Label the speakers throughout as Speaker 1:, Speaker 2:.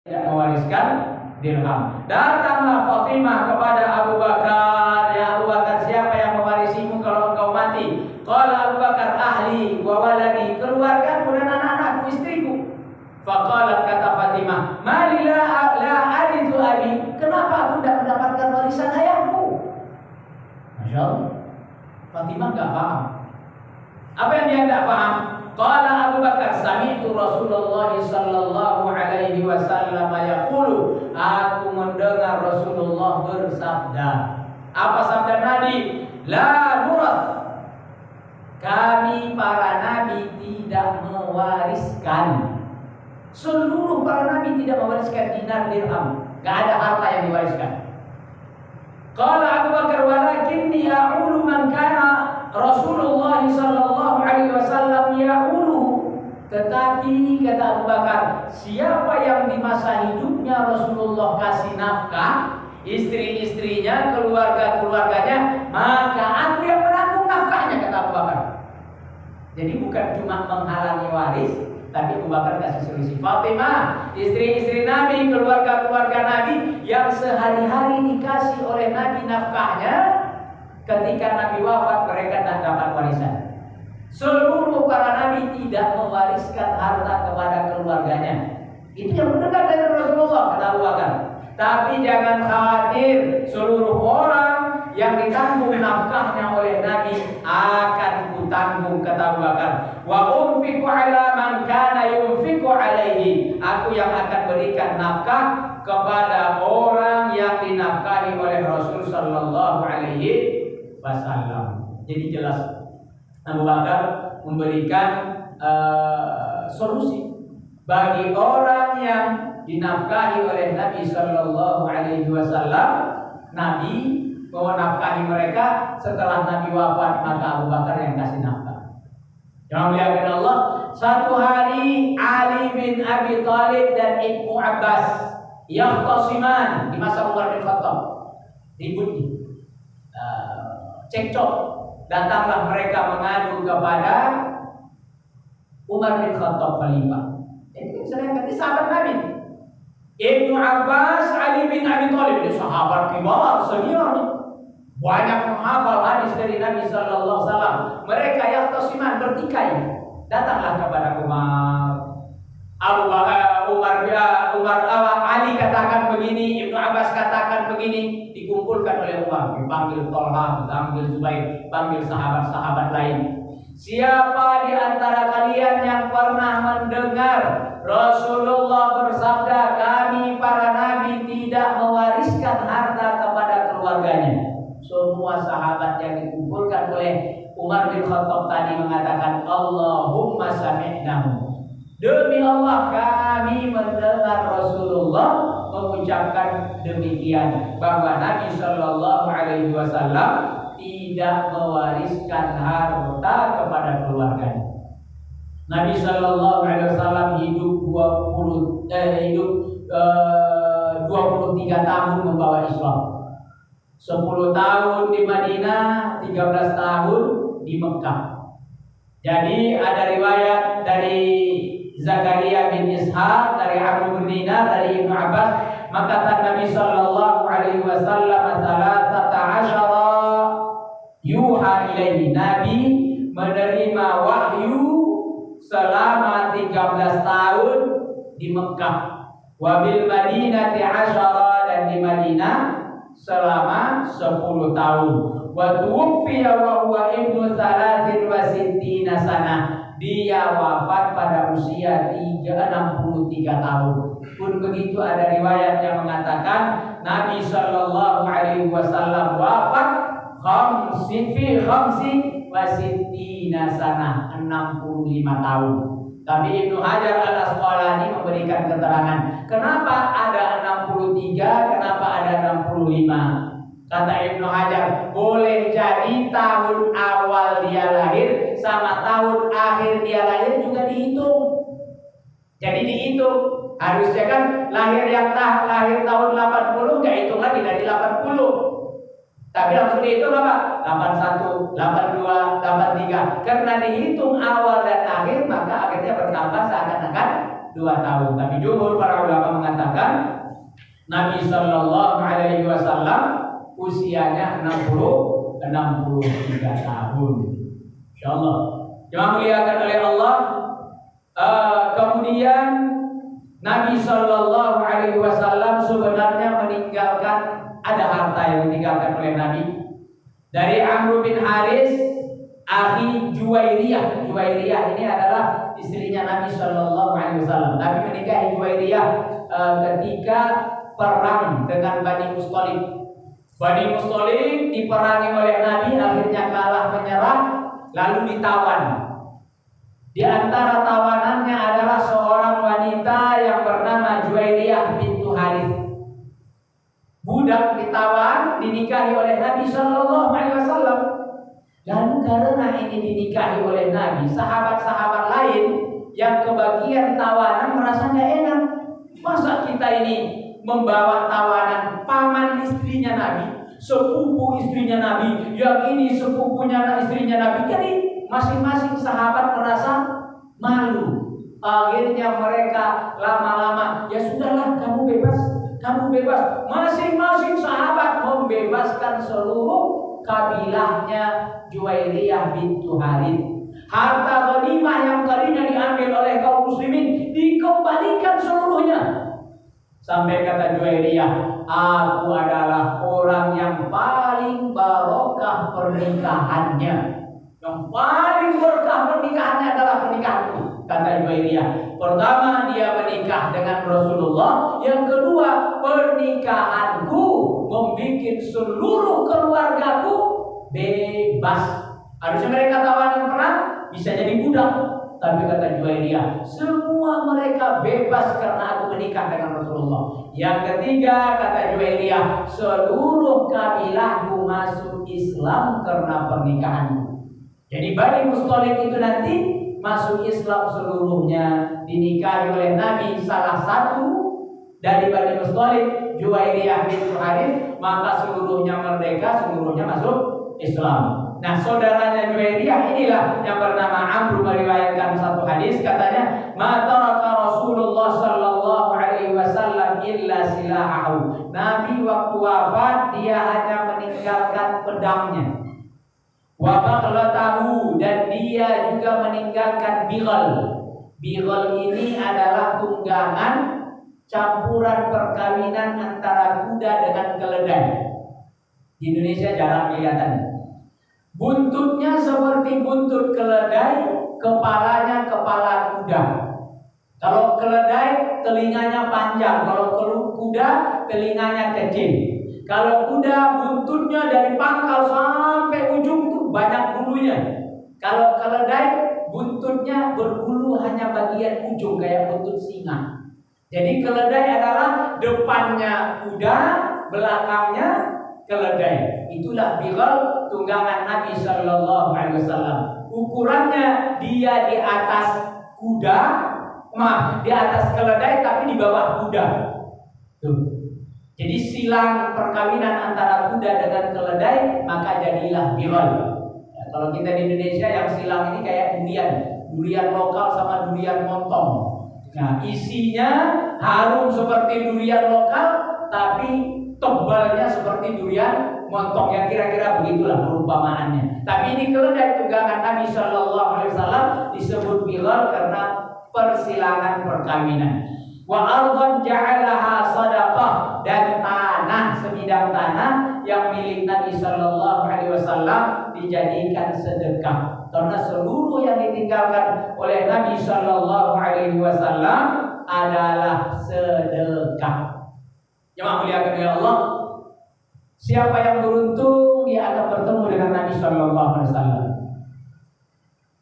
Speaker 1: tidak mewariskan dirham. Datanglah Fatimah kepada Abu Bakar, ya Abu Bakar, siapa yang mewarisimu kalau engkau mati? Qala Abu Bakar, ahli wa waladi, keluargaku dan anak-anakku, istriku. Faqalat, kata Fatimah, mali la arithu abi, kenapa aku tidak mendapatkan warisan ayahku? Masya Allah, Fatimah enggak paham. Apa yang dia enggak paham? Qala Abu Bakar, sami'tu Rasulullah sallallahu alaihi wasallam yaqulu, aku mendengar Rasulullah bersabda. Apa sabda Nabi? La nurath, kami para nabi tidak mewariskan. Seluruh para nabi tidak mewariskan dinar dirham, enggak ada harta yang diwariskan. Qala Abu Bakar, walakinni a'ulu man kana Rasulullah sallallahu alaihi wasallam ya'ulu. Tetapi kata Abu Bakar, siapa yang di masa hidupnya Rasulullah kasih nafkah, istri-istrinya, keluarga-keluarganya, maka aku yang menanggung nafkahnya, kata Abu Bakar. Jadi bukan cuma menghalangi waris, tapi Abu Bakar kasih solusi. Fatimah, istri-istri Nabi, keluarga-keluarga Nabi yang sehari-hari dikasih oleh Nabi nafkahnya, ketika Nabi wafat mereka tak dapat warisan. Seluruh para Nabi tidak mewariskan harta kepada keluarganya. Itu yang mendengar dari Rasulullah, kata Abu Bakar. Tapi jangan khawatir, seluruh orang yang ditanggung nafkahnya oleh Nabi akan kutanggung, kata Abu Bakar. Wa unfiqu ala man kana yunfiqu alaihi, aku yang akan berikan nafkah kepada orang yang dinafkahi oleh Rasul sallallahu alaihi wasallam. Jadi jelas Abu Bakar memberikan solusi bagi orang yang dinafkahi oleh Nabi sallallahu alaihi wasallam. Nabi menafkahi mereka setelah Nabi wafat, maka Abu Bakar yang kasih nafkah. Yang muliakan Allah, satu hari Ali bin Abi Thalib dan Ibnu Abbas yahtasiman di masa Umar bin Khattab, ribut cekcok, datanglah mereka mengadu kepada Umar bin Khattab khalifah. Ini sedangkan ini sahabat Nabi. Ibnu Abbas, Ali bin Abi Thalib, ini sahabat kibar senior, banyak menghafal hadis dari Nabi sallallahu alaihi wasallam. Mereka yahtasiman, bertikai. Datanglah kepada Ali katakan begini, Ibnu Abbas katakan begini, dikumpulkan oleh Umar, dipanggil Thalha, dipanggil Zubair, panggil sahabat-sahabat lain. Siapa di antara kalian yang pernah mendengar Rasulullah bersabda, kami para nabi tidak mewariskan harta kepada keluarganya? Semua sahabat yang dikumpulkan oleh Umar bin Khattab tadi mengatakan, Allahumma sami'nahu. Demi Allah kami mendengar Rasulullah mengucapkan demikian, bahwa Nabi sallallahu alaihi wasallam tidak mewariskan harta kepada keluarganya. Nabi sallallahu alaihi wasallam hidup 23 tahun membawa Islam. 10 tahun di Madinah, 13 tahun di Mekah. Jadi ada riwayat dari Zakaria bin Ishaq, dari Abu Hurairah, dari Ibnu Abbas, maka Nabi sallallahu alaihi wasallam 13 yuha ilaihi, Nabi menerima wahyu selama 13 tahun di Mekah. Wabil Madinati 10, dan di Madinah selama 10 tahun. Wa tuwfiya wa huwa ibnu 63 sana. Dia wafat pada usia 63 tahun. Pun begitu ada riwayat yang mengatakan Nabi sallallahu alaihi wasallam wafat khamsi wasittina sana, 65 tahun. Tapi Ibnu Hajar Al-Asqalani memberikan keterangan, kenapa ada 63, kenapa ada 65. Kata Ibnu Hajar, boleh jadi tahun awal dia lahir sama tahun akhir dia lahir juga dihitung. Jadi dihitung, harusnya kan lahir tahun 80 nggak hitung lagi dari 80. Tapi langsung dihitung apa? 81, 82, 83. Karena dihitung awal dan akhir, maka akhirnya bertambah seakan-akan 2 tahun. Tapi jumhur para ulama mengatakan Nabi Shallallahu Alaihi Wasallam usianya 63 tahun. Insyaallah. Jemaah muliakan oleh Allah. Kemudian Nabi Shallallahu Alaihi Wasallam sebenarnya meninggalkan, ada harta yang ditinggalkan oleh Nabi dari Amr bin Haris, akhi Juwairiyah. Juwairiyah ini adalah istrinya Nabi Shallallahu Alaihi Wasallam. Nabi menikahi Juwairiyah ketika perang dengan Bani Musthalib. Bani Musthalib diperangi oleh Nabi, akhirnya kalah menyerah, lalu ditawan. Di antara tawanannya adalah seorang wanita yang bernama Juwairiyah bintu Harith. Budak ditawan, dinikahi oleh Nabi Shallallahu Alaihi Wasallam. Lalu karena ini dinikahi oleh Nabi, sahabat-sahabat lain yang kebagian tawanan merasa nggak enak. Masa kita ini membawa tawanan paman istrinya Nabi, sepupu istrinya Nabi, yang ini sepupunya istrinya Nabi. Jadi masing-masing sahabat merasa malu. Akhirnya mereka lama-lama, ya sudahlah, kamu bebas, kamu bebas. Masing-masing sahabat membebaskan seluruh kabilahnya Juwairiyah bintu Harith. Harta ghanimah yang tadinya diambil oleh kaum muslimin dikembalikan seluruhnya. Sampai kata Juwairiyah, aku adalah orang yang paling barokah pernikahannya. Yang paling berkah pernikahannya adalah pernikahanku, kata Juwairiyah. Pertama, dia menikah dengan Rasulullah. Yang kedua, pernikahanku membuat seluruh keluargaku bebas. Harusnya mereka tawanan perang, bisa jadi budak. Tapi kata Juwairiyah, semua mereka bebas karena aku menikah dengan Rasulullah. Yang ketiga, kata Juwairiyah, seluruh kabilahku masuk Islam karena pernikahanku. Jadi Bani Musthalib itu nanti masuk Islam seluruhnya, dinikahi oleh Nabi salah satu dari Bani Musthalib, Juwairiyah bintu Harith, maka seluruhnya merdeka, seluruhnya masuk Islam. Nah, saudaranya Juwairiyah inilah yang bernama Amr meriwayatkan satu hadis, katanya, "Ma taraka Rasulullah sallallahu alaihi wasallam illa silahahu." Nabi waktu wafat dia hanya meninggalkan pedangnya. Wa baqlatahu, dan dia juga meninggalkan bighal. Bighal ini adalah tunggangan campuran perkawinan antara kuda dengan keledai. Di Indonesia jarang kelihatan. Buntutnya seperti buntut keledai, kepalanya kepala kuda. Kalau keledai telinganya panjang, kalau kuda telinganya kecil. Kalau kuda buntutnya dari pangkal sampai ujung itu banyak bulunya. Kalau keledai buntutnya berbulu hanya bagian ujung kayak buntut singa. Jadi keledai adalah depannya kuda, belakangnya keledai. Itulah bighal, tunggangan Nabi Shallallahu Alaihi Wasallam. Ukurannya dia di atas kuda, di atas keledai, tapi di bawah kuda. Tuh. Jadi silang perkawinan antara kuda dengan keledai, maka jadilah bighal. Ya, kalau kita di Indonesia yang silang ini kayak durian lokal sama durian montong. Nah, isinya harum seperti durian lokal, tapi tebalnya seperti durian montong, yang kira-kira begitulah perumpamaannya. Tapi ini keledai tunggangan Nabi Shallallahu Alaihi Wasallam disebut bighal karena persilangan perkawinan. Wa ardhan ja'alaha sadaqah, dan tanah, sebidang tanah yang milik Nabi Shallallahu Alaihi Wasallam dijadikan sedekah. Karena seluruh yang ditinggalkan oleh Nabi Shallallahu Alaihi Wasallam adalah sedekah. Jemaah muliakan oleh Allah, siapa yang beruntung dia akan bertemu dengan Nabi Shallallahu Alaihi Wasallam.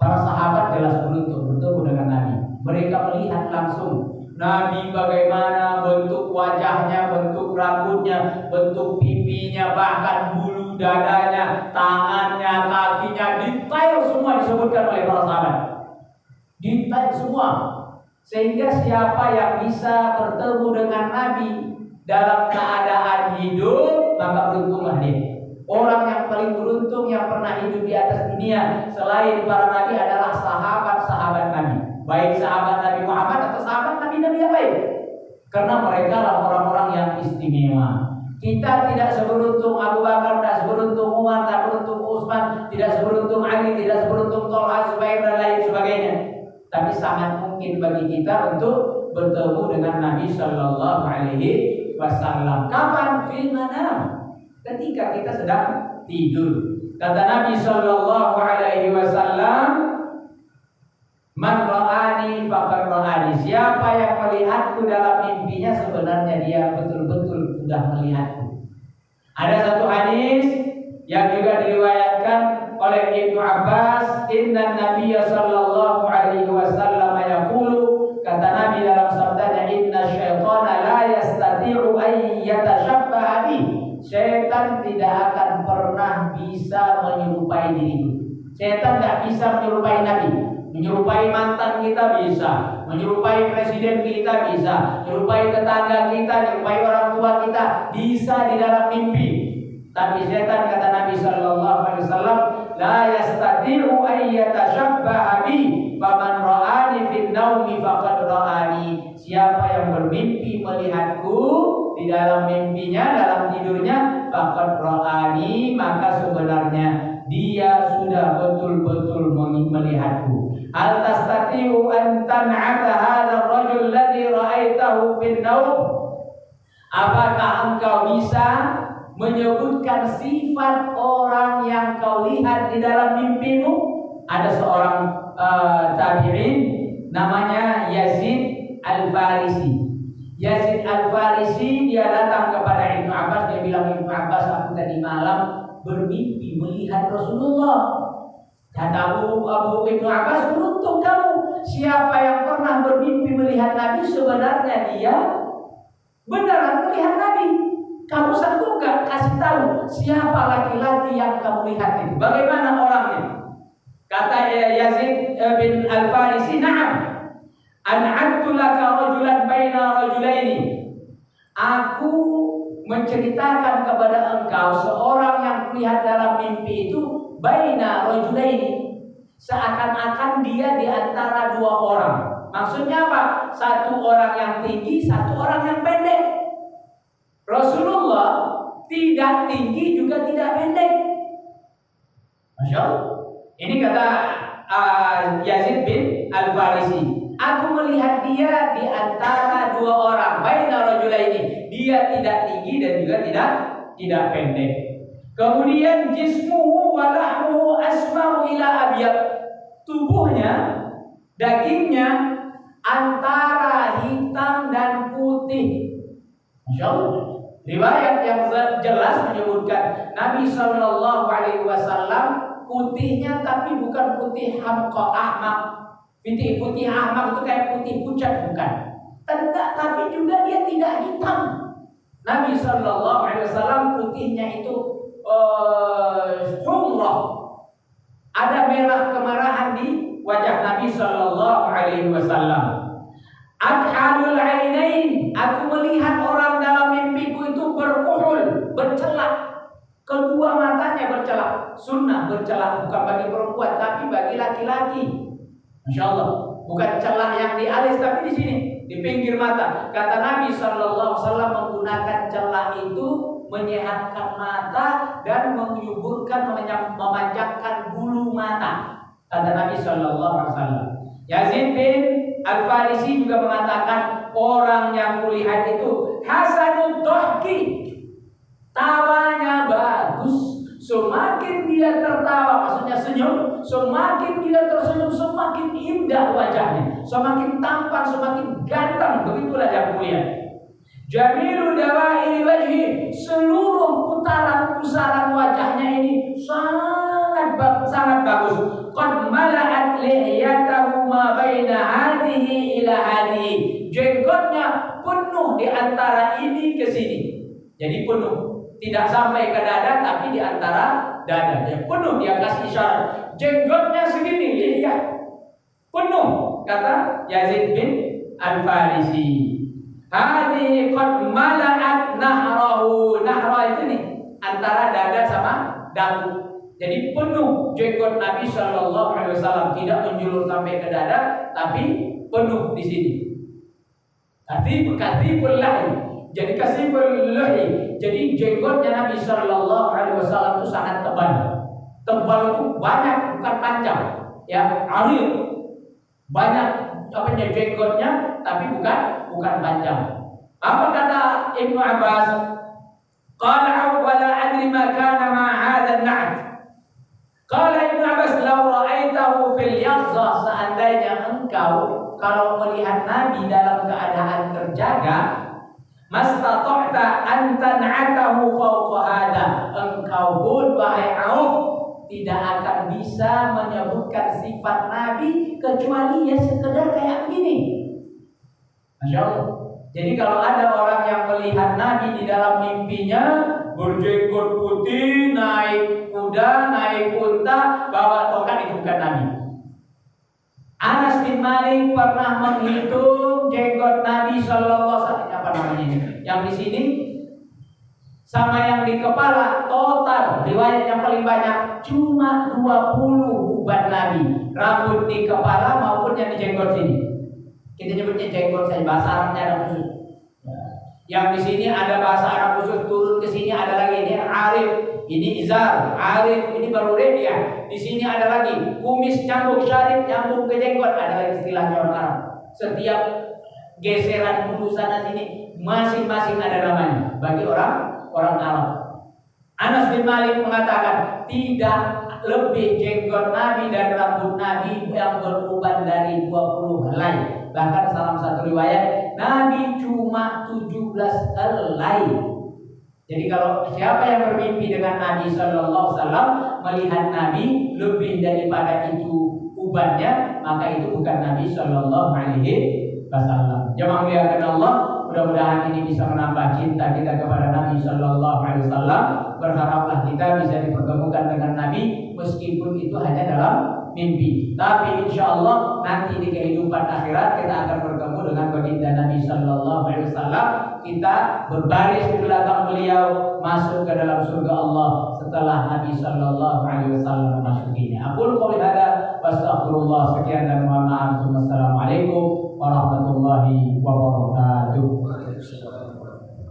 Speaker 1: Para sahabat jelas beruntung bertemu dengan Nabi. Mereka melihat langsung Nabi bagaimana bentuk wajahnya, bentuk rambutnya, bentuk pipinya, bahkan bulu dadanya, tangannya, kakinya, detail semua disebutkan oleh para sahabat. Detail semua. Sehingga siapa yang bisa bertemu dengan Nabi dalam keadaan hidup, maka beruntunglah dia. Orang yang paling beruntung yang pernah hidup di atas dunia selain para Nabi adalah sahabat-sahabat Nabi. Baik sahabat Nabi Muhammad atau sahabat Nabi-Nabi yang lain. Karena mereka lah orang-orang yang istimewa. Kita tidak seberuntung Abu Bakar, tidak seberuntung Umar, tidak seberuntung Utsman, tidak seberuntung Ali, tidak seberuntung Thalha, Zubair dan lain sebagainya. Tapi sangat mungkin bagi kita untuk bertemu dengan Nabi Shallallahu Alaihi Wasallam. Kapan? Fil manam. Ketika kita sedang tidur. Kata Nabi Shallallahu Alaihi Wasallam, man ra'ani faqad ra'ani. Siapa yang melihatku dalam mimpinya sebenarnya dia betul-betul sudah melihatku. Ada satu hadis yang juga diriwayatkan oleh Ibnu Abbas, inna Nabiyya sallallahu alaihi wasallam yaqulu, kata Nabi dalam sabdanya, inna syaitana la yastati'u an yatashabbaha bi. Syaitan tidak akan pernah bisa menyerupai diriku. Syaitan tidak bisa menyerupai Nabi. Menyerupai mantan kita bisa, menyerupai presiden kita bisa, menyerupai tetangga kita, menyerupai orang tua kita bisa di dalam mimpi. Tapi setan, kata Nabi Sallallahu Alaihi Wasallam, la yastati'u an yatashabbaha bi, faman ra'ani fin naumi faqad ra'ani. Siapa yang bermimpi melihatku di dalam mimpinya, dalam tidurnya, faqad ra'ani, maka sebenarnya dia sudah betul-betul melihatku. Hal tastati'u an tan'ata hadha ar-rajul alladhi ra'aitahu fin naum? Apakah engkau bisa menyebutkan sifat orang yang kau lihat di dalam mimpimu? Ada seorang tabi'in namanya Yazid Al-Farisi. Yazid Al-Farisi dia datang kepada Ibnu Abbas, dia bilang, Ibnu Abbas, aku tadi malam bermimpi melihat Rasulullah. Kata Abu Ibnu Abbas, beruntung kamu. Siapa yang pernah bermimpi melihat Nabi sebenarnya dia beneran melihat Nabi. Kamu sanggup gak kasih tahu siapa laki-laki yang kamu lihat itu? Bagaimana orangnya? Kata Yazid bin Al-Farisi, na'am, an'adtu laka rajulan baina rajulaini. Aku menceritakan kepada engkau seorang yang kulihat dalam mimpi itu baina rajulaini, seakan-akan dia di antara dua orang. Maksudnya apa? Satu orang yang tinggi, satu orang yang pendek. Rasulullah tidak tinggi juga tidak pendek. Masya Allah. Ini kata Yazid bin Al-Farisi, aku melihat dia di antara dua orang, baina rajulaini. Dia tidak tinggi dan juga tidak pendek. Kemudian jismuhu wa lahmuhu asmaru ila abyad. Tubuhnya, dagingnya antara hitam dan putih. Masya Allah. Riwayat yang jelas menyebutkan Nabi Shallallahu Alaihi Wasallam putihnya tapi bukan putih hamqa ahmak. Putih ahmak itu kayak putih pucat, bukan. Tapi juga dia tidak hitam. Nabi Shallallahu Alaihi Wasallam putihnya itu humrah. Ada merah kemerahan di wajah Nabi Shallallahu Alaihi Wasallam. Adhalul ainain, aku melihat orang dalam mimpiku itu berkuhul, bercelak. Kedua matanya bercelak. Sunnah bercelak bukan bagi perempuan tapi bagi laki-laki. Masya Allah. Bukan celak yang di alis tapi di sini, di pinggir mata. Kata Nabi Shallallahu Alaihi Wasallam, menggunakan celak itu menyehatkan mata dan menyuburkan, memanjangkan bulu mata. Kata Nabi Shallallahu Alaihi Wasallam. Yazid bin Al-Farisi juga mengatakan orang yang kulihat itu hasanul dhahki, tawanya bagus. Semakin dia tertawa, maksudnya senyum, semakin dia tersenyum semakin indah wajahnya, semakin tampan, semakin ganteng. Begitulah yang kulihat. Jamilul dawairi wajhi, seluruh pusaran wajahnya ini sangat bagus. Qad mala'at lihiyatahu ma baina hadhihi ila hadhihi. Jenggotnya penuh di antara ini ke sini. Jadi penuh, tidak sampai ke dada tapi di antara dada. Ya, penuh, dia kasih isyarat. Jenggotnya segini, lihiyah penuh, kata Yazid bin Al-Farisi. Hadhihi qad mala'at nahrahu. Nahra itu nih antara dada sama dagu. Jadi penuh jenggot Nabi Shallallahu Alaihi Wasallam, tidak menjulur sampai ke dada, tapi penuh di sini. Kathibul lahi. Jadi kasibul lahi. Jadi jenggotnya Nabi Shallallahu Alaihi Wasallam itu sangat tebal. Tebal itu banyak, bukan panjang. Ya, arif. Banyak jenggotnya, tapi bukan panjang. Apa kata Ibnu Abbas? Qala wala adri ma kana ma hadha an-na'at. Qala Ibnu Abbas law ra'aitahu fil yaqza, seandainya engkau kalau melihat Nabi dalam keadaan terjaga, mastata'ta an tan'atahu fawqa hada, engkau pun wahai Auf tidak akan bisa menyebutkan sifat Nabi kecuali ya sekedar kayak begini. Masya Allah. Jadi kalau ada orang yang melihat Nabi di dalam mimpinya berjenggot putih, naik kuda, naik unta, bawa tongkat, itu bukan Nabi. Anas bin Malik pernah menghitung jenggot Nabi Sallallahu Alaihi Wasallam, apa namanya ini? Yang di sini sama yang di kepala, total riwayat yang paling banyak cuma 20 uban Nabi, rambut di kepala maupun yang di jenggot sini. Kita nyebutnya jenggot saja, bahasa Arabnya ada khusus. Yang di sini ada bahasa Arab khusus, turun ke sini ada lagi ini arif, ini izar, arif, ini baru redia. Di sini ada lagi kumis nyambung syarif, nyambung ke jenggot, ada lagi istilahnya orang Arab. Setiap geseran bulu sana sini masing-masing ada namanya bagi orang Arab. Anas bin Malik mengatakan tidak lebih jenggot Nabi dan rambut Nabi yang beruban dari 20 helai. Bahkan dalam satu riwayat Nabi cuma 17 helai. Jadi kalau siapa yang bermimpi dengan Nabi Sallallahu Alaihi Wasallam melihat Nabi lebih daripada itu ubannya, maka itu bukan Nabi Sallallahu Alaihi Wasallam. Jemaah muliakan Allah, mudah-mudahan ini bisa menambah cinta kita kepada Nabi Sallallahu Alaihi Wasallam. Berharaplah kita bisa dipertemukan dengan Nabi meskipun itu hanya dalam mimpi. Tapi insya Allah nanti di kehidupan akhirat kita akan bertemu dengan baginda Nabi Sallallahu Alaihi Wasallam. Kita berbaris di belakang beliau masuk ke dalam surga Allah setelah Nabi Sallallahu Alaihi Wasallam masukinya. Aku qouli hada wastaghfirullah, sekian dan mohon maaf. Wassalamualaikum warahmatullahi wabarakatuh.